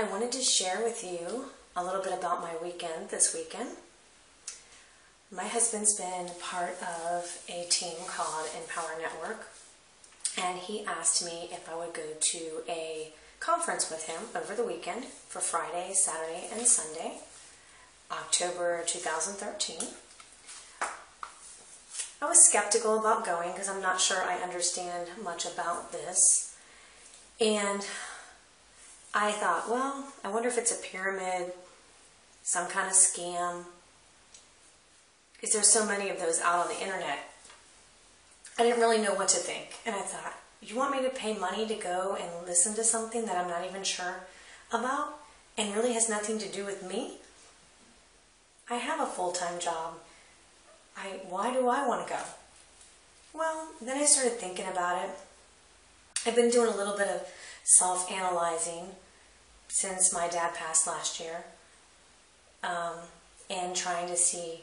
I wanted to share with you a little bit about my weekend this weekend. My husband's been part of a team called Empower Network, and he asked me if I would go to a conference with him over the weekend for Friday, Saturday, and Sunday, October 2013. I was skeptical about going because I'm not sure I understand much about this. And I thought, well, I wonder if it's a pyramid, some kind of scam. Because there's so many of those out on the internet. I didn't really know what to think. And I thought, you want me to pay money to go and listen to something that I'm not even sure about and really has nothing to do with me? I have a full-time job. Why do I want to go? Well, then I started thinking about it. I've been doing a little bit of self-analyzing since my dad passed last year, and trying to see,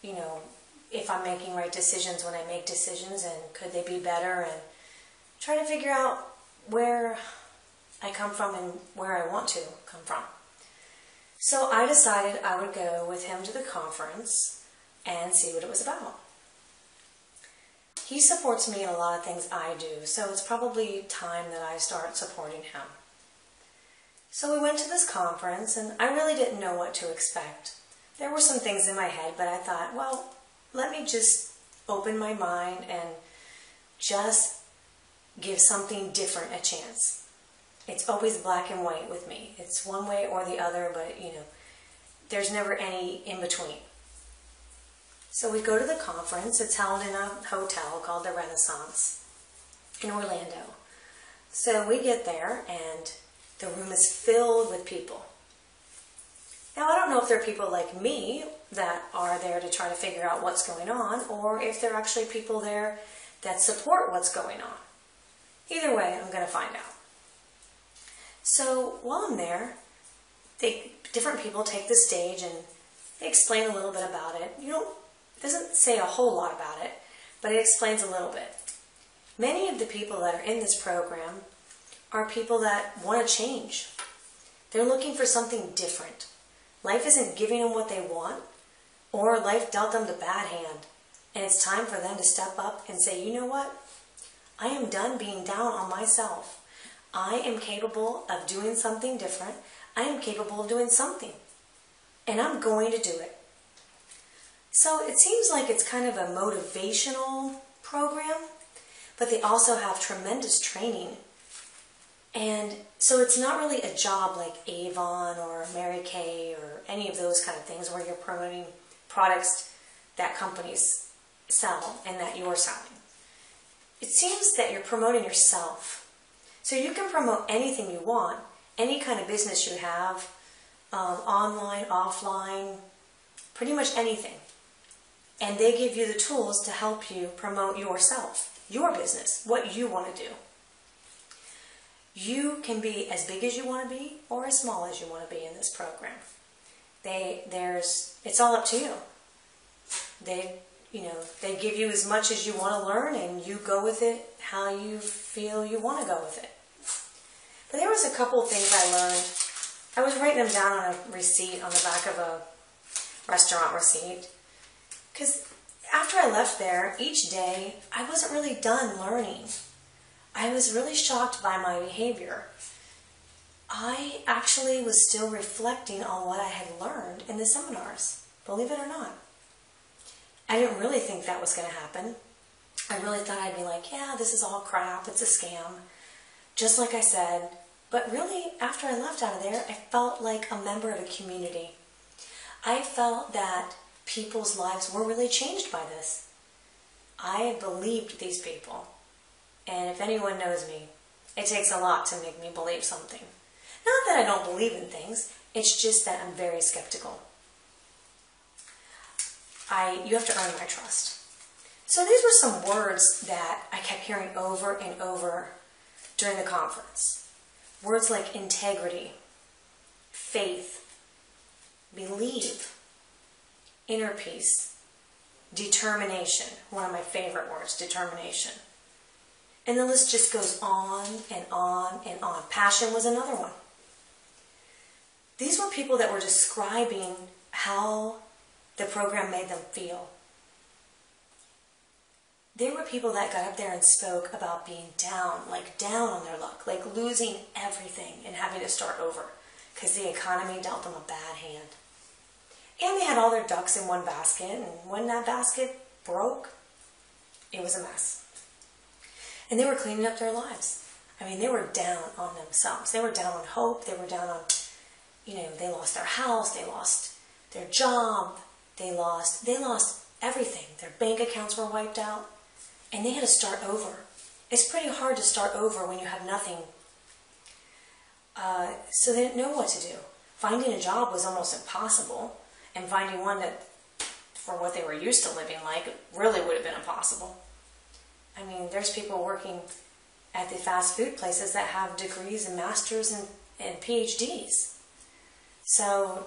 if I'm making right decisions when I make decisions, and could they be better, and try to figure out where I come from and where I want to come from. So I decided I would go with him to the conference and see what it was about. He supports me in a lot of things I do, so it's probably time that I start supporting him. So we went to this conference, and I really didn't know what to expect. There were some things in my head, but I thought, well, let me just open my mind and just give something different a chance. It's always black and white with me. It's one way or the other, but there's never any in between. So we go to the conference. It's held in a hotel called the Renaissance in Orlando. So we get there, and the room is filled with people. Now, I don't know if they're people like me that are there to try to figure out what's going on, or if they're actually people there that support what's going on. Either way, I'm going to find out. So while I'm there, different people take the stage and they explain a little bit about it. It doesn't say a whole lot about it, but it explains a little bit. Many of the people that are in this program are people that want to change. They're looking for something different. Life isn't giving them what they want, or life dealt them the bad hand, and it's time for them to step up and say, you know what? I am done being down on myself. I am capable of doing something different. I am capable of doing something, and I'm going to do it. So it seems like it's kind of a motivational program, but they also have tremendous training. And so it's not really a job like Avon or Mary Kay or any of those kind of things where you're promoting products that companies sell and that you're selling. It seems that you're promoting yourself. So you can promote anything you want, any kind of business you have, online, offline, pretty much anything. And they give you the tools to help you promote yourself, your business, what you want to do. You can be as big as you want to be or as small as you want to be in this program. It's all up to you. They give you as much as you want to learn, and you go with it how you feel you want to go with it. But there was a couple of things I learned. I was writing them down on a receipt on the back of a restaurant receipt. Because after I left there, each day, I wasn't really done learning. I was really shocked by my behavior. I actually was still reflecting on what I had learned in the seminars, believe it or not. I didn't really think that was going to happen. I really thought I'd be like, yeah, this is all crap, it's a scam, just like I said. But really, after I left out of there, I felt like a member of a community. I felt that people's lives were really changed by this. I believed these people. And if anyone knows me, it takes a lot to make me believe something. Not that I don't believe in things, it's just that I'm very skeptical. You have to earn my trust. So these were some words that I kept hearing over and over during the conference. Words like integrity, faith, believe, inner peace, determination, one of my favorite words, determination. And the list just goes on and on and on. Passion was another one. These were people that were describing how the program made them feel. There were people that got up there and spoke about being down, like down on their luck, like losing everything and having to start over because the economy dealt them a bad hand. And they had all their ducks in one basket, and when that basket broke, it was a mess. And they were cleaning up their lives. I mean, they were down on themselves. They were down on hope. They were down on, they lost their house. They lost their job. They lost everything. Their bank accounts were wiped out. And they had to start over. It's pretty hard to start over when you have nothing. So they didn't know what to do. Finding a job was almost impossible. And finding one that, for what they were used to living like, really would have been impossible. I mean, there's people working at the fast food places that have degrees and masters and PhDs. So,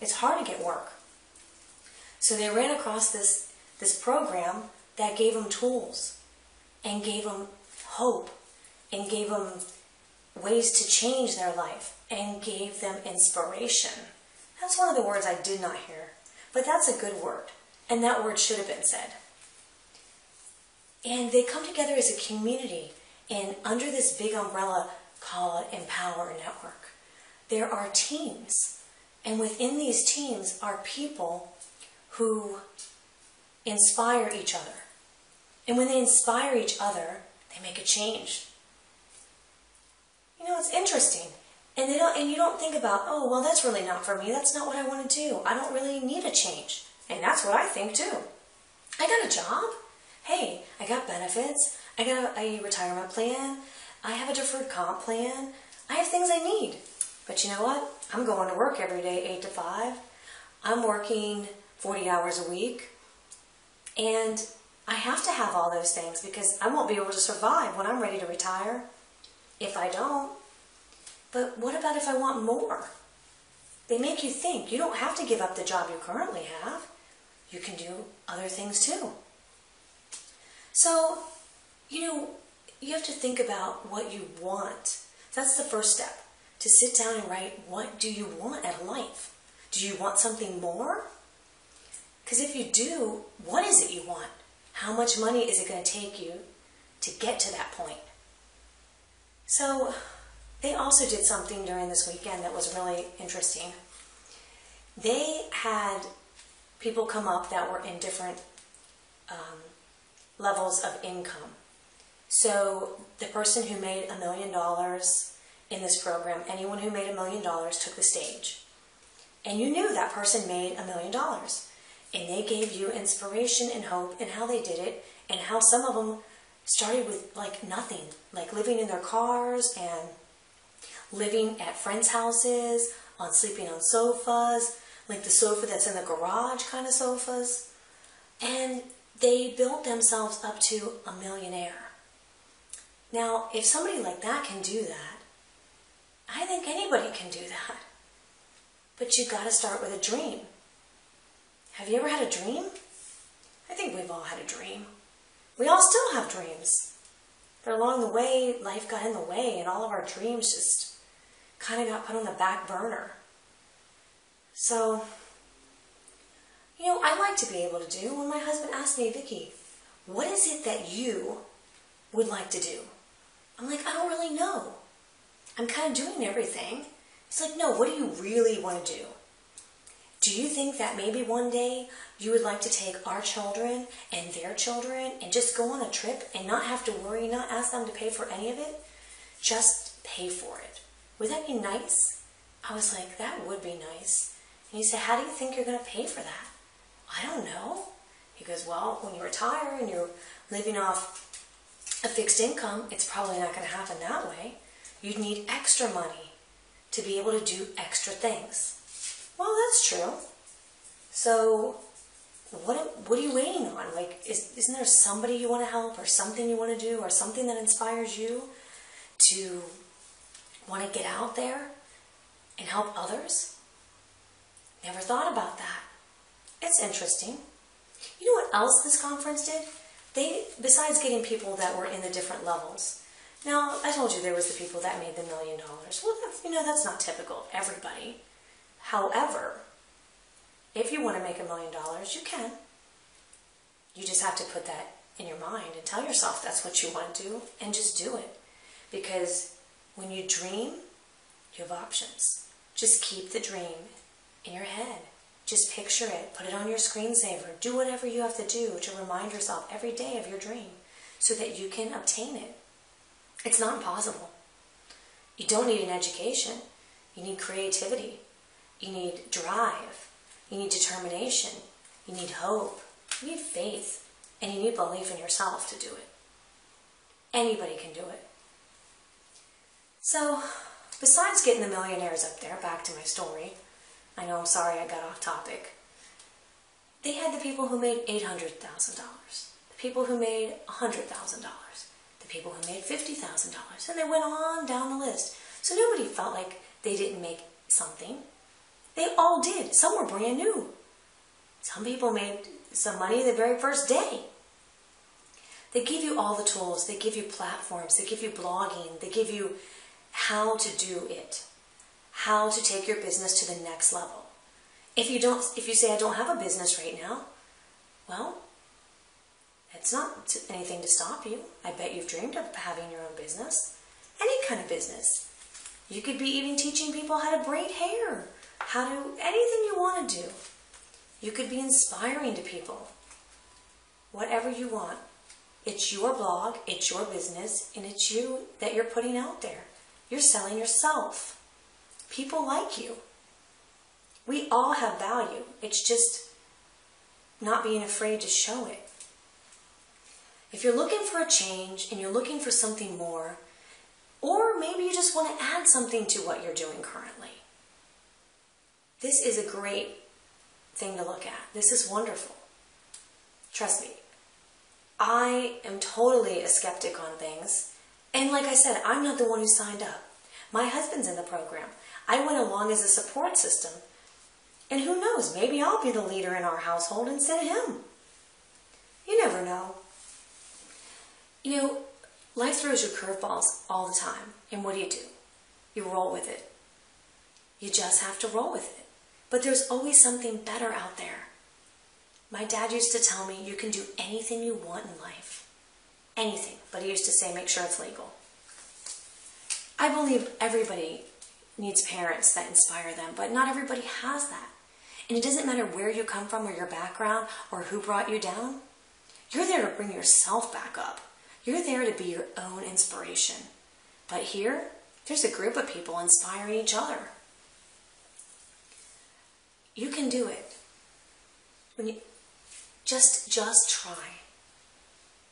it's hard to get work. So they ran across this program that gave them tools and gave them hope and gave them ways to change their life and gave them inspiration. That's one of the words I did not hear, but that's a good word, and that word should have been said. And they come together as a community, and under this big umbrella called Empower Network, there are teams, and within these teams are people who inspire each other. And when they inspire each other, they make a change. It's interesting. And you don't think about, oh, well, that's really not for me. That's not what I want to do. I don't really need a change. And that's what I think too. I got a job. Hey, I got benefits. I got a retirement plan. I have a deferred comp plan. I have things I need. But you know what? I'm going to work every day, 8 to 5. I'm working 40 hours a week. And I have to have all those things because I won't be able to survive when I'm ready to retire if I don't. But what about if I want more? They make you think. You don't have to give up the job you currently have. You can do other things too. So, you have to think about what you want. That's the first step. To sit down and write, what do you want out of life? Do you want something more? Because if you do, what is it you want? How much money is it going to take you to get to that point? So, they also did something during this weekend that was really interesting. They had people come up that were in different levels of income. So the person who made $1 million in this program, anyone who made $1 million took the stage. And you knew that person made $1 million. And they gave you inspiration and hope in how they did it and how some of them started with like nothing, like living in their cars and living at friends' houses, sleeping on sofas, like the sofa that's in the garage kind of sofas. And they built themselves up to a millionaire. Now, if somebody like that can do that, I think anybody can do that. But you got to start with a dream. Have you ever had a dream? I think we've all had a dream. We all still have dreams. But along the way, life got in the way and all of our dreams just kind of got put on the back burner. So, I like to be able to do. When my husband asked me, Vicki, what is it that you would like to do? I'm like, I don't really know. I'm kind of doing everything. He's like, no, what do you really want to do? Do you think that maybe one day you would like to take our children and their children and just go on a trip and not have to worry, not ask them to pay for any of it? Just pay for it. Would that be nice? I was like, that would be nice. And he said, how do you think you're going to pay for that? I don't know. He goes, well, when you retire and you're living off a fixed income, it's probably not going to happen that way. You'd need extra money to be able to do extra things. Well, that's true. So, what are you waiting on? Like, isn't there somebody you want to help or something you want to do or something that inspires you to want to get out there and help others? Never thought about that. It's interesting. You know what else this conference did? Besides getting people that were in the different levels, Now, I told you there was the people that made the $1 million. Well, that's not typical of everybody. However, if you want to make $1 million, you can. You just have to put that in your mind and tell yourself that's what you want to do and just do it. Because when you dream, you have options. Just keep the dream in your head. Just picture it. Put it on your screensaver. Do whatever you have to do to remind yourself every day of your dream so that you can obtain it. It's not impossible. You don't need an education. You need creativity. You need drive. You need determination. You need hope. You need faith. And you need belief in yourself to do it. Anybody can do it. So, besides getting the millionaires up there, back to my story, I know I'm sorry I got off topic. They had the people who made $800,000, the people who made $100,000, the people who made $50,000, and they went on down the list. So nobody felt like they didn't make something. They all did. Some were brand new. Some people made some money the very first day. They give you all the tools. They give you platforms. They give you blogging. They give you how to do it, how to take your business to the next level. If you say, I don't have a business right now, well, it's not anything to stop you. I bet you've dreamed of having your own business. Any kind of business. You could be even teaching people how to braid hair, anything you want to do. You could be inspiring to people. Whatever you want. It's your blog, it's your business, and it's you that you're putting out there. You're selling yourself. People like you. We all have value. It's just not being afraid to show it. If you're looking for a change and you're looking for something more, or maybe you just want to add something to what you're doing currently, this is a great thing to look at. This is wonderful. Trust me. I am totally a skeptic on things. And like I said, I'm not the one who signed up. My husband's in the program. I went along as a support system. And who knows, maybe I'll be the leader in our household instead of him. You never know. Life throws you curveballs all the time. And what do? You roll with it. You just have to roll with it. But there's always something better out there. My dad used to tell me you can do anything you want in life. Anything. But he used to say make sure it's legal. I believe everybody needs parents that inspire them, but not everybody has that. And it doesn't matter where you come from or your background or who brought you down. You're there to bring yourself back up. You're there to be your own inspiration. But here, there's a group of people inspiring each other. You can do it. Just try.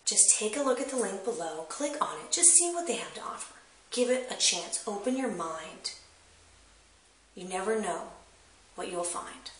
Just take a look at the link below, click on it, just see what they have to offer. Give it a chance. Open your mind. You never know what you'll find.